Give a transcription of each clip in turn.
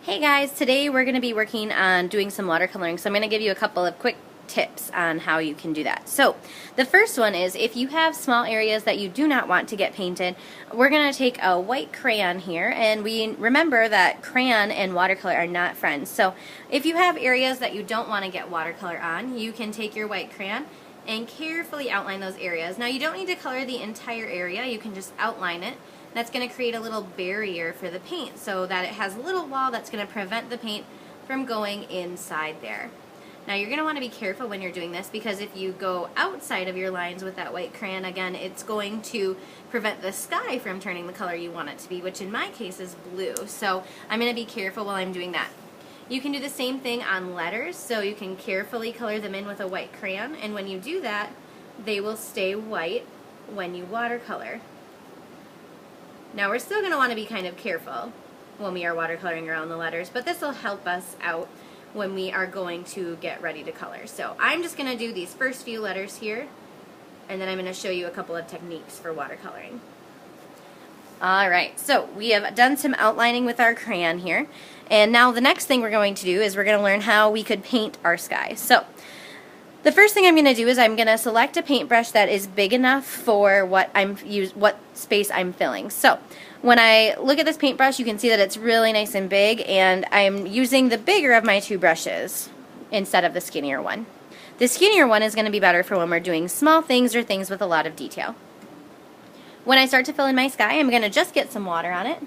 Hey guys, today we're going to be working on doing some watercoloring, so I'm going to give you a couple of quick tips on how you can do that. So the first one is if you have small areas that you do not want to get painted, we're going to take a white crayon here, and we remember that crayon and watercolor are not friends. So if you have areas that you don't want to get watercolor on, you can take your white crayon and carefully outline those areas. Now you don't need to color the entire area, you can just outline it. That's going to create a little barrier for the paint so that it has a little wall that's going to prevent the paint from going inside there. Now you're going to want to be careful when you're doing this, because if you go outside of your lines with that white crayon, again, it's going to prevent the sky from turning the color you want it to be, which in my case is blue. So I'm going to be careful while I'm doing that. You can do the same thing on letters, so you can carefully color them in with a white crayon, and when you do that, they will stay white when you watercolor. Now we're still going to want to be kind of careful when we are watercoloring around the letters, but this will help us out when we are going to get ready to color. So I'm just going to do these first few letters here, and then I'm going to show you a couple of techniques for watercoloring. Alright, so we have done some outlining with our crayon here, and now the next thing we're going to do is we're going to learn how we could paint our sky. So the first thing I'm going to do is I'm going to select a paintbrush that is big enough for what space I'm filling. So when I look at this paintbrush, you can see that it's really nice and big, and I'm using the bigger of my two brushes instead of the skinnier one. The skinnier one is going to be better for when we're doing small things or things with a lot of detail. When I start to fill in my sky, I'm going to just get some water on it,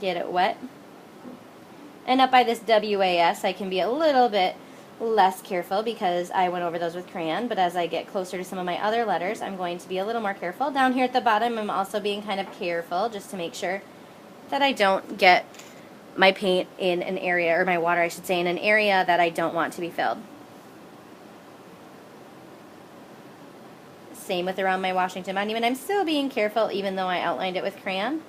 get it wet, and up by this WAS I can be a little bit less careful because I went over those with crayon, but as I get closer to some of my other letters, I'm going to be a little more careful. Down here at the bottom, I'm also being kind of careful just to make sure that I don't get my paint in an area, or my water I should say, in an area that I don't want to be filled. Same with around my Washington Monument. I'm still being careful even though I outlined it with crayon.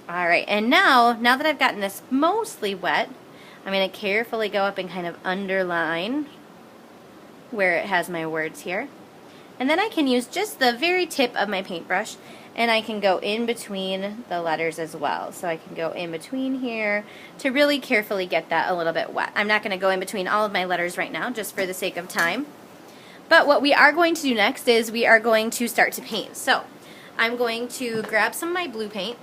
Alright, and now that I've gotten this mostly wet, I'm going to carefully go up and kind of underline where it has my words here. And then I can use just the very tip of my paintbrush, and I can go in between the letters as well. So I can go in between here to really carefully get that a little bit wet. I'm not going to go in between all of my letters right now, just for the sake of time. But what we are going to do next is we are going to start to paint. So I'm going to grab some of my blue paint,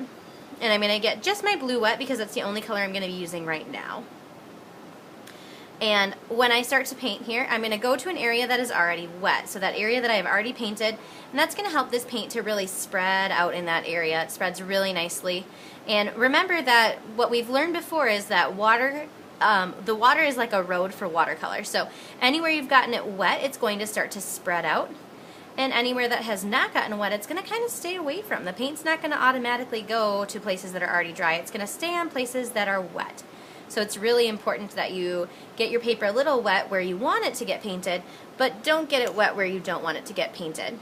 and I'm going to get just my blue wet because that's the only color I'm going to be using right now. And when I start to paint here, I'm going to go to an area that is already wet, so that area that I have already painted, and that's going to help this paint to really spread out in that area. It spreads really nicely. And remember that what we've learned before is that the water is like a road for watercolor. So anywhere you've gotten it wet, it's going to start to spread out. And anywhere that has not gotten wet, it's going to kind of stay away from. The paint's not going to automatically go to places that are already dry. It's going to stay on places that are wet. So it's really important that you get your paper a little wet where you want it to get painted, but don't get it wet where you don't want it to get painted.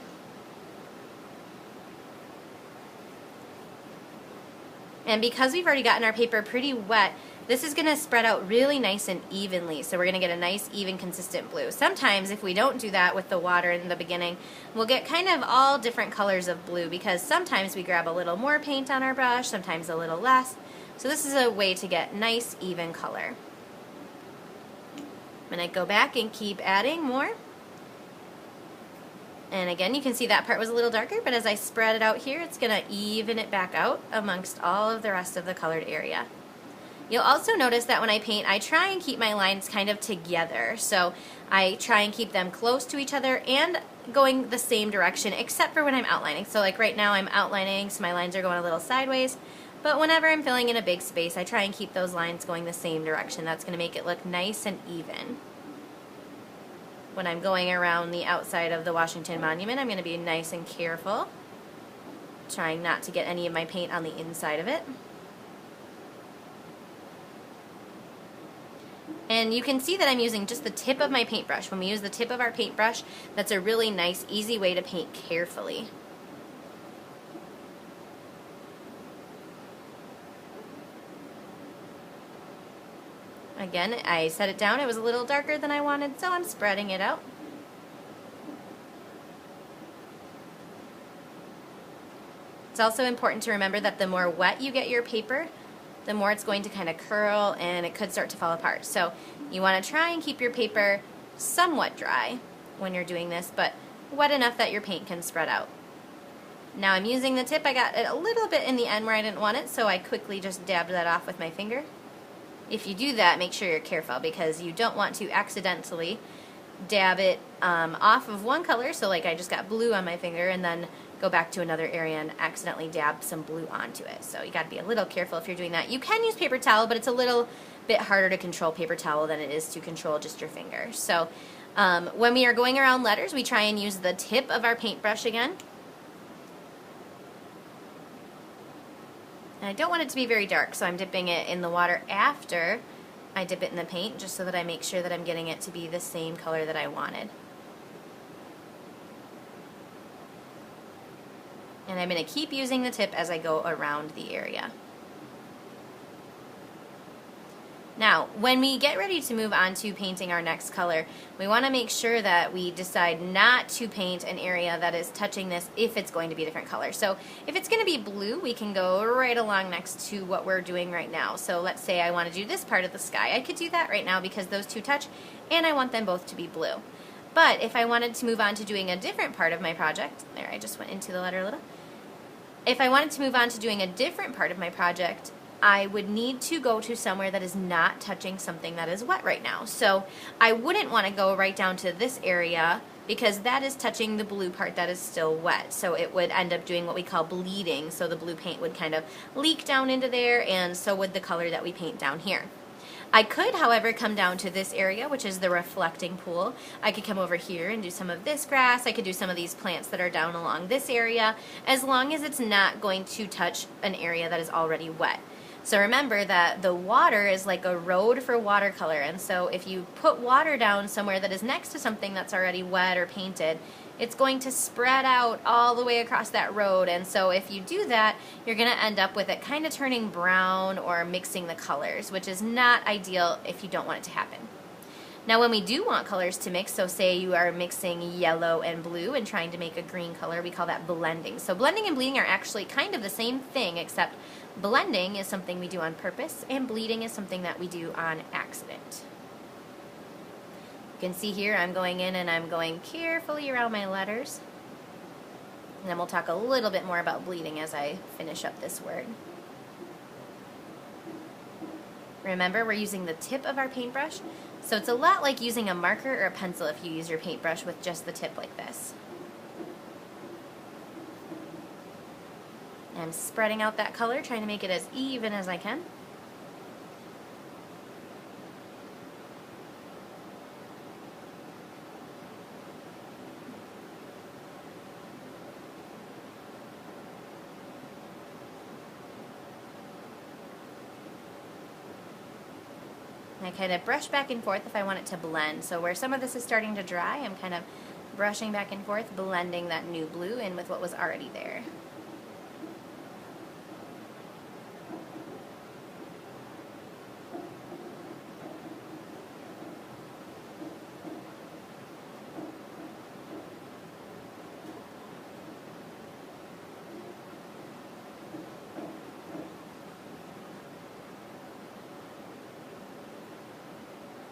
And because we've already gotten our paper pretty wet, this is going to spread out really nice and evenly, so we're going to get a nice, even, consistent blue. Sometimes if we don't do that with the water in the beginning, we'll get kind of all different colors of blue, because sometimes we grab a little more paint on our brush, sometimes a little less. So this is a way to get nice, even color. I'm going to go back and keep adding more. And again, you can see that part was a little darker, but as I spread it out here, it's going to even it back out amongst all of the rest of the colored area. You'll also notice that when I paint, I try and keep my lines kind of together. So I try and keep them close to each other and going the same direction, except for when I'm outlining. So like right now I'm outlining, so my lines are going a little sideways. But whenever I'm filling in a big space, I try and keep those lines going the same direction. That's going to make it look nice and even. When I'm going around the outside of the Washington Monument, I'm going to be nice and careful, trying not to get any of my paint on the inside of it. And you can see that I'm using just the tip of my paintbrush. When we use the tip of our paintbrush, that's a really nice, easy way to paint carefully. Again, I set it down. It was a little darker than I wanted, so I'm spreading it out. It's also important to remember that the more wet you get your paper, the more it's going to kind of curl and it could start to fall apart. So you want to try and keep your paper somewhat dry when you're doing this, but wet enough that your paint can spread out. Now I'm using the tip. I got it a little bit in the end where I didn't want it, so I quickly just dabbed that off with my finger. If you do that, make sure you're careful because you don't want to accidentally dab it off of one color, so like I just got blue on my finger, and then go back to another area and accidentally dab some blue onto it. So you got to be a little careful if you're doing that. You can use paper towel, but it's a little bit harder to control paper towel than it is to control just your finger. So when we are going around letters, we try and use the tip of our paintbrush again. And I don't want it to be very dark, so I'm dipping it in the water after I dip it in the paint, just so that I make sure that I'm getting it to be the same color that I wanted. And I'm going to keep using the tip as I go around the area. Now, when we get ready to move on to painting our next color, we want to make sure that we decide not to paint an area that is touching this if it's going to be a different color. So if it's going to be blue, we can go right along next to what we're doing right now. So let's say I want to do this part of the sky. I could do that right now because those two touch, and I want them both to be blue. But if I wanted to move on to doing a different part of my project, there, I just went into the letter a little. If I wanted to move on to doing a different part of my project, I would need to go to somewhere that is not touching something that is wet right now. So I wouldn't want to go right down to this area because that is touching the blue part that is still wet. So it would end up doing what we call bleeding. So the blue paint would kind of leak down into there, and so would the color that we paint down here. I could, however, come down to this area, which is the reflecting pool. I could come over here and do some of this grass. I could do some of these plants that are down along this area, as long as it's not going to touch an area that is already wet. So remember that the water is like a road for watercolor, and so if you put water down somewhere that is next to something that's already wet or painted, it's going to spread out all the way across that road, and so if you do that, you're going to end up with it kind of turning brown or mixing the colors, which is not ideal if you don't want it to happen. Now when we do want colors to mix, so say you are mixing yellow and blue and trying to make a green color, we call that blending. So blending and bleeding are actually kind of the same thing, except blending is something we do on purpose and bleeding is something that we do on accident. You can see here I'm going in and I'm going carefully around my letters. And then we'll talk a little bit more about bleeding as I finish up this word. Remember, we're using the tip of our paintbrush, so it's a lot like using a marker or a pencil if you use your paintbrush with just the tip like this. I'm spreading out that color, trying to make it as even as I can. And I kind of brush back and forth if I want it to blend. So where some of this is starting to dry, I'm kind of brushing back and forth, blending that new blue in with what was already there.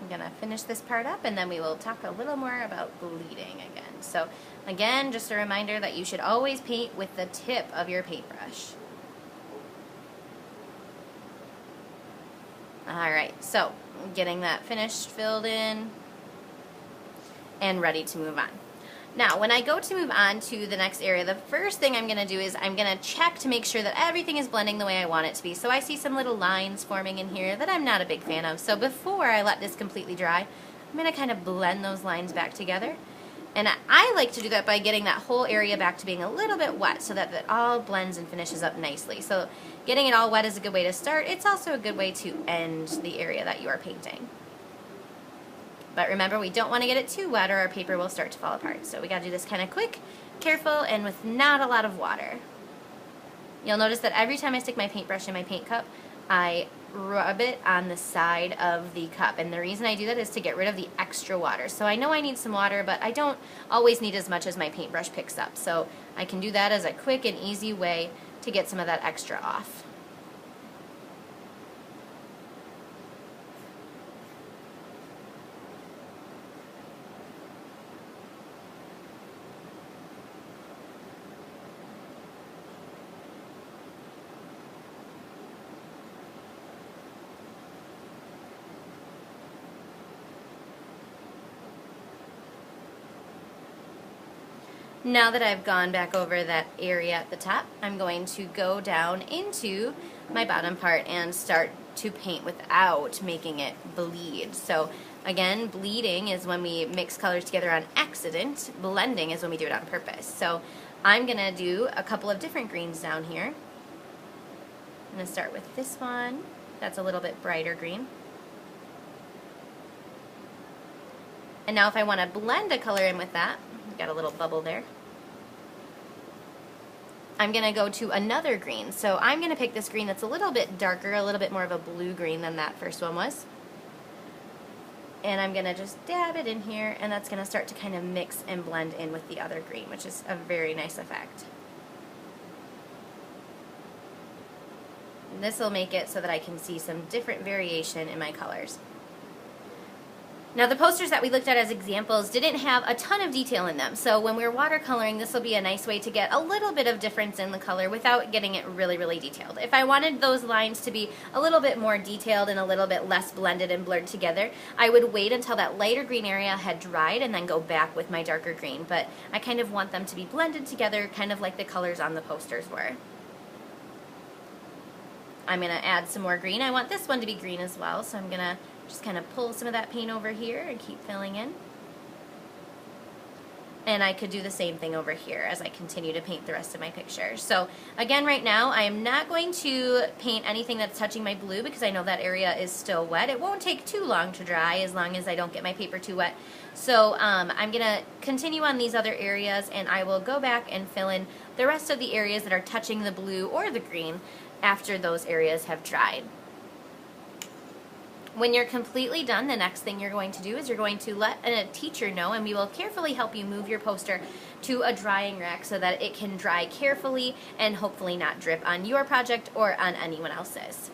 I'm going to finish this part up and then we will talk a little more about bleeding again. So again, just a reminder that you should always paint with the tip of your paintbrush. Alright, so getting that finished, filled in, and ready to move on. Now, when I go to move on to the next area, the first thing I'm going to do is I'm going to check to make sure that everything is blending the way I want it to be. So I see some little lines forming in here that I'm not a big fan of. So before I let this completely dry, I'm going to kind of blend those lines back together. And I like to do that by getting that whole area back to being a little bit wet so that it all blends and finishes up nicely. So getting it all wet is a good way to start. It's also a good way to end the area that you are painting. But remember, we don't want to get it too wet or our paper will start to fall apart. So we got to do this kind of quick, careful, and with not a lot of water. You'll notice that every time I stick my paintbrush in my paint cup, I rub it on the side of the cup. And the reason I do that is to get rid of the extra water. So I know I need some water, but I don't always need as much as my paintbrush picks up. So I can do that as a quick and easy way to get some of that extra off. Now that I've gone back over that area at the top, I'm going to go down into my bottom part and start to paint without making it bleed. So again, bleeding is when we mix colors together on accident. Blending is when we do it on purpose. So I'm going to do a couple of different greens down here. I'm going to start with this one. That's a little bit brighter green. And now if I want to blend a color in with that, got a little bubble there, I'm going to go to another green. So I'm going to pick this green that's a little bit darker, a little bit more of a blue green than that first one was. And I'm going to just dab it in here, and that's going to start to kind of mix and blend in with the other green, which is a very nice effect. And this will make it so that I can see some different variation in my colors. Now the posters that we looked at as examples didn't have a ton of detail in them, so when we're watercoloring, this will be a nice way to get a little bit of difference in the color without getting it really, really detailed. If I wanted those lines to be a little bit more detailed and a little bit less blended and blurred together, I would wait until that lighter green area had dried and then go back with my darker green, but I kind of want them to be blended together, kind of like the colors on the posters were. I'm going to add some more green. I want this one to be green as well, so I'm going to just kind of pull some of that paint over here and keep filling in. And I could do the same thing over here as I continue to paint the rest of my picture. So again, right now I am not going to paint anything that's touching my blue because I know that area is still wet. It won't take too long to dry as long as I don't get my paper too wet. So I'm going to continue on these other areas, and I will go back and fill in the rest of the areas that are touching the blue or the green after those areas have dried. When you're completely done, the next thing you're going to do is you're going to let a teacher know, and we will carefully help you move your poster to a drying rack so that it can dry carefully and hopefully not drip on your project or on anyone else's.